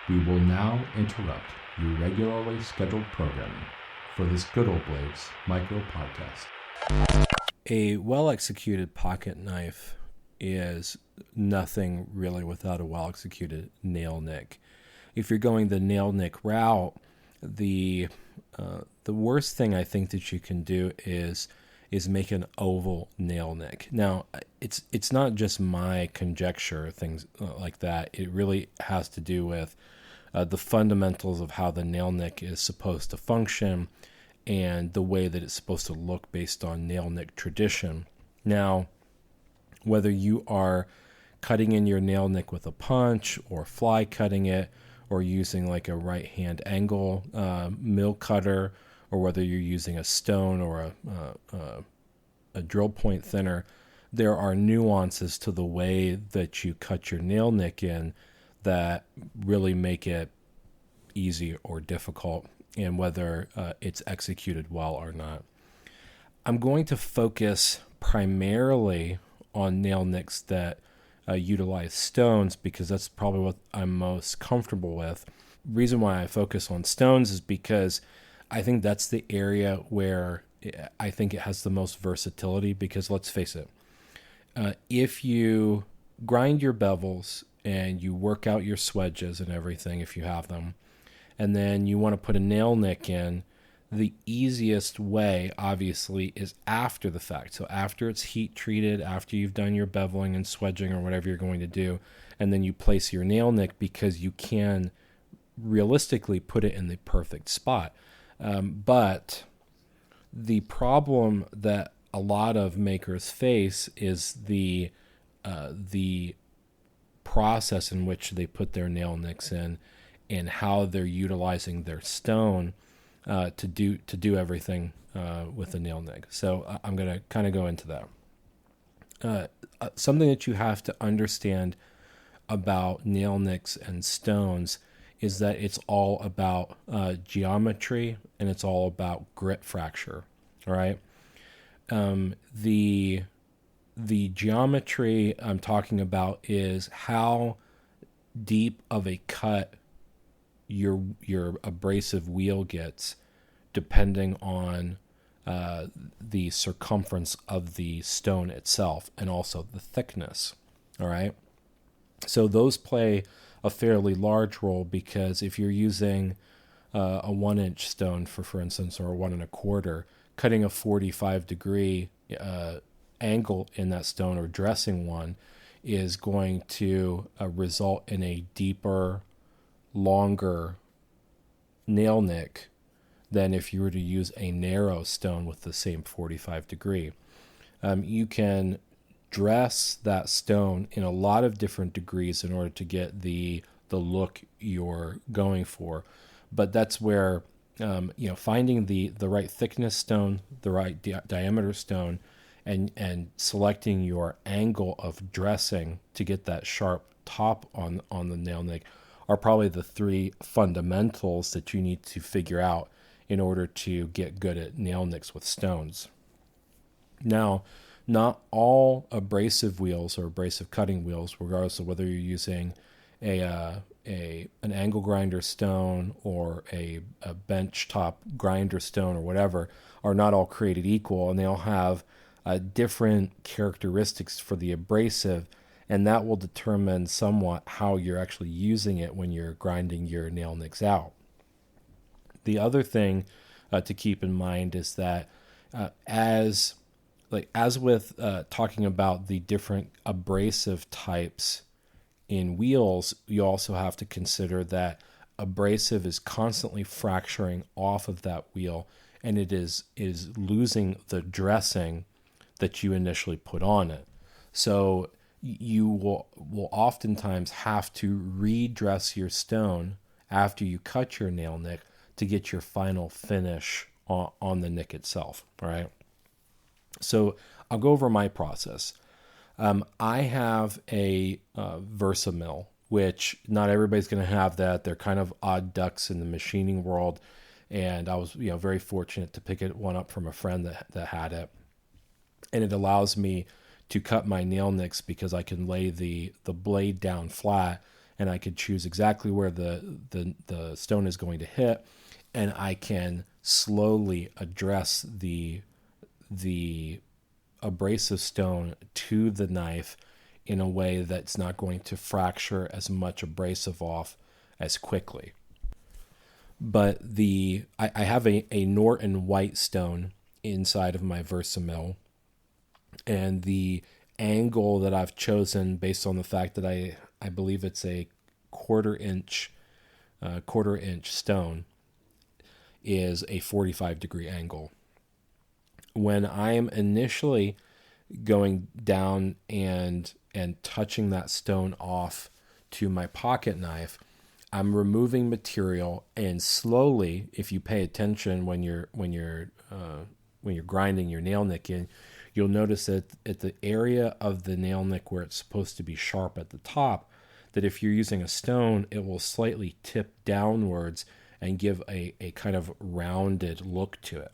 We will now interrupt your regularly scheduled programming for this Good Old Blades micro podcast. A well-executed pocket knife is nothing really without a well-executed nail nick. If you're going the nail nick route, the worst thing I think that you can do is make an oval nail nick. Now, it's not just my conjecture, things like that. It really has to do with the fundamentals of how the nail nick is supposed to function and the way that it's supposed to look based on nail nick tradition. Now, whether you are cutting in your nail nick with a punch or fly cutting it or using like a right hand angle mill cutter, or whether you're using a stone or a drill point thinner, there are nuances to the way that you cut your nail nick in that really make it easy or difficult, and whether it's executed well or not. I'm going to focus primarily on nail nicks that utilize stones because that's probably what I'm most comfortable with. Reason why I focus on stones is because I think that's the area where I think it has the most versatility, because let's face it, if you grind your bevels and you work out your swedges and everything, if you have them, and then you want to put a nail nick in, the easiest way, obviously, is after the fact. So after it's heat treated, after you've done your beveling and swedging or whatever you're going to do, and then you place your nail nick, because you can realistically put it in the perfect spot. But the problem that a lot of makers face is the process in which they put their nail nicks in and how they're utilizing their stone to do everything with the nail nick. So I'm going to kind of go into that. Something that you have to understand about nail nicks and stones is that it's all about geometry, and it's all about grit fracture. All right. The geometry I'm talking about is how deep of a cut your abrasive wheel gets, depending on the circumference of the stone itself and also the thickness. All right. So those play a fairly large role, because if you're using a 1-inch stone for instance, or a 1 1/4, cutting a 45-degree angle in that stone or dressing one is going to result in a deeper, longer nail nick than if you were to use a narrow stone with the same 45-degree. You can dress that stone in a lot of different degrees in order to get the look you're going for, but that's where finding the right thickness stone, the right diameter stone, and selecting your angle of dressing to get that sharp top on the nail nick are probably the three fundamentals that you need to figure out in order to get good at nail nicks with stones. Now, not all abrasive wheels or abrasive cutting wheels, regardless of whether you're using an angle grinder stone or a bench top grinder stone or whatever, are not all created equal, and they all have different characteristics for the abrasive, and that will determine somewhat how you're actually using it when you're grinding your nail nicks out. The other thing to keep in mind is that as with talking about the different abrasive types in wheels, you also have to consider that abrasive is constantly fracturing off of that wheel, and it is losing the dressing that you initially put on it. So you will oftentimes have to redress your stone after you cut your nail nick to get your final finish on the nick itself. All right. So I'll go over my process. I have a Versa-Mill, which not everybody's going to have that. They're kind of odd ducks in the machining world, and I was very fortunate to pick one up from a friend that had it. And it allows me to cut my nail nicks because I can lay the blade down flat and I could choose exactly where the stone is going to hit, and I can slowly address the abrasive stone to the knife in a way that's not going to fracture as much abrasive off as quickly. But I have a Norton white stone inside of my Versamill, and the angle that I've chosen based on the fact that I believe it's a quarter inch stone is a 45-degree angle. When I'm initially going down and touching that stone off to my pocket knife, I'm removing material, and slowly, if you pay attention when you're grinding your nail nick in, you'll notice that at the area of the nail nick where it's supposed to be sharp at the top, that if you're using a stone, it will slightly tip downwards and give a kind of rounded look to it.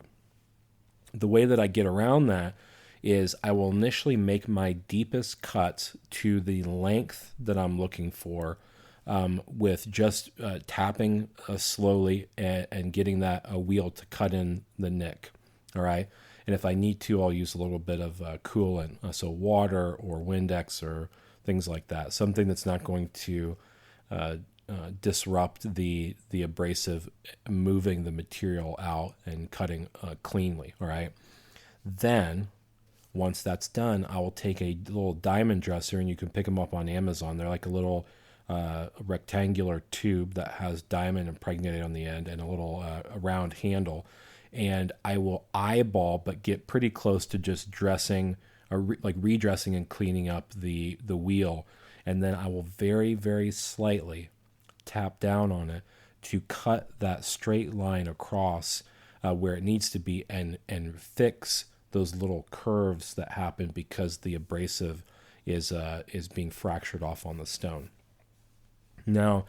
The way that I get around that is I will initially make my deepest cuts to the length that I'm looking for, with just tapping slowly and getting that wheel to cut in the nick. All right. And if I need to, I'll use a little bit of coolant, so water or Windex or things like that. Something that's not going to disrupt the abrasive, moving the material out and cutting cleanly. All right. Then once that's done, I will take a little diamond dresser, and you can pick them up on Amazon. They're like a little rectangular tube that has diamond impregnated on the end and a little round handle. And I will eyeball, but get pretty close to just dressing, or redressing and cleaning up the wheel. And then I will very, very slightly tap down on it to cut that straight line across where it needs to be, and fix those little curves that happen because the abrasive is being fractured off on the stone. Now,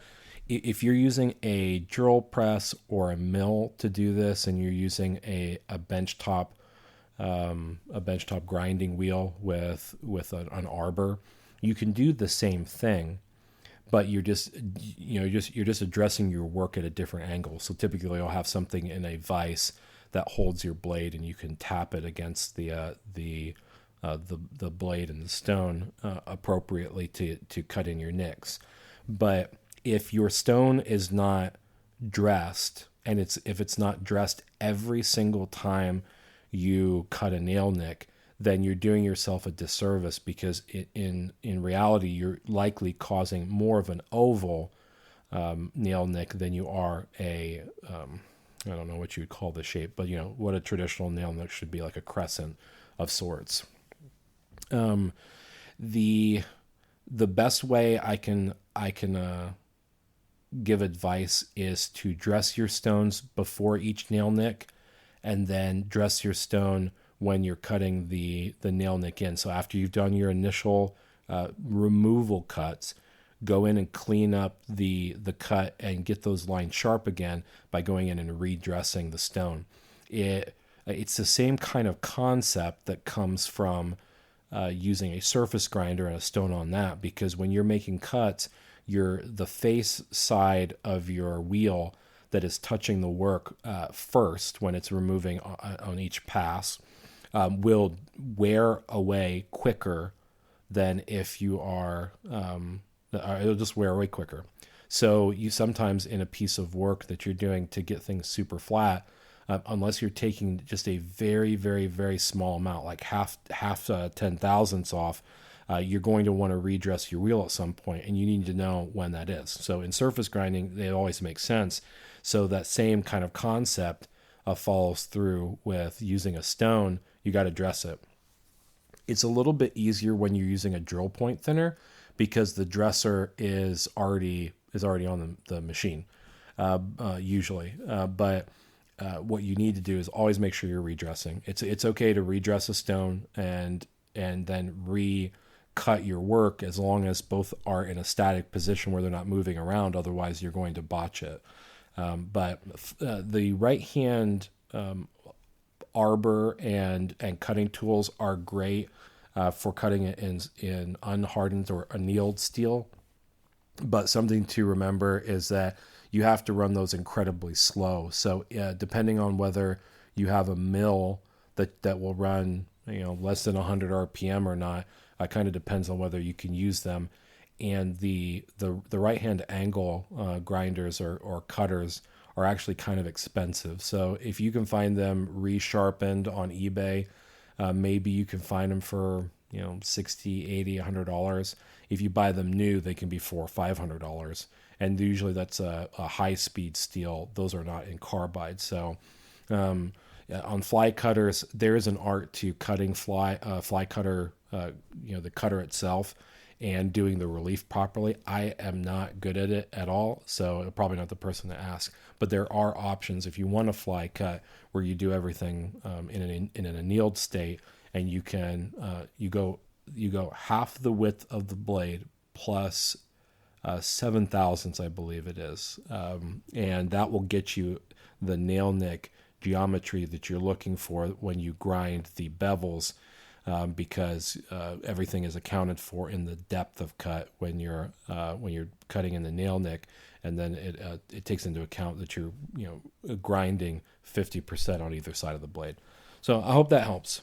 if you're using a drill press or a mill to do this, and you're using a benchtop grinding wheel with an arbor, you can do the same thing, but you're just addressing your work at a different angle. So typically, you'll have something in a vise that holds your blade, and you can tap it against the blade and the stone appropriately to cut in your nicks. But if your stone is not dressed, and if it's not dressed every single time you cut a nail nick, then you're doing yourself a disservice, because in reality, you're likely causing more of an oval nail nick than you are a I don't know what you would call the shape, but what a traditional nail nick should be, like a crescent of sorts. The best way I can give advice is to dress your stones before each nail nick, and then dress your stone when you're cutting the nail nick in. So after you've done your initial removal cuts, go in and clean up the cut and get those lines sharp again by going in and redressing the stone. It's the same kind of concept that comes from using a surface grinder and a stone on that, because when you're making cuts, the face side of your wheel that is touching the work first when it's removing on each pass will wear away quicker than if you are it'll just wear away quicker. So you sometimes, in a piece of work that you're doing to get things super flat, unless you're taking just a very, very, very small amount, like half 10 thousandths off, you're going to want to redress your wheel at some point, and you need to know when that is. So in surface grinding, it always makes sense. So that same kind of concept follows through with using a stone. You got to dress it. It's a little bit easier when you're using a drill point thinner, because the dresser is already on the machine usually. But what you need to do is always make sure you're redressing. It's okay to redress a stone and then recut your work, as long as both are in a static position where they're not moving around. Otherwise, you're going to botch it. But the right hand arbor and cutting tools are great for cutting it in unhardened or annealed steel. But something to remember is that you have to run those incredibly slow. So depending on whether you have a mill that will run less than 100 RPM or not, kind of depends on whether you can use them. And the right hand angle grinders or cutters are actually kind of expensive. So if you can find them resharpened on eBay, maybe you can find them for $60, $80, $100. If you buy them new, they can be $400 or $500, and usually that's a high speed steel. Those are not in carbide. So on fly cutters, there is an art to cutting fly cutter, the cutter itself, and doing the relief properly. I am not good at it at all, so I'm probably not the person to ask. But there are options if you want a fly cut where you do everything in an annealed state, and you can you go half the width of the blade plus 7 thousandths, I believe it is, and that will get you the nail nick geometry that you're looking for when you grind the bevels, because everything is accounted for in the depth of cut when you're cutting in the nail nick, and then it takes into account that you're grinding 50% on either side of the blade. So I hope that helps.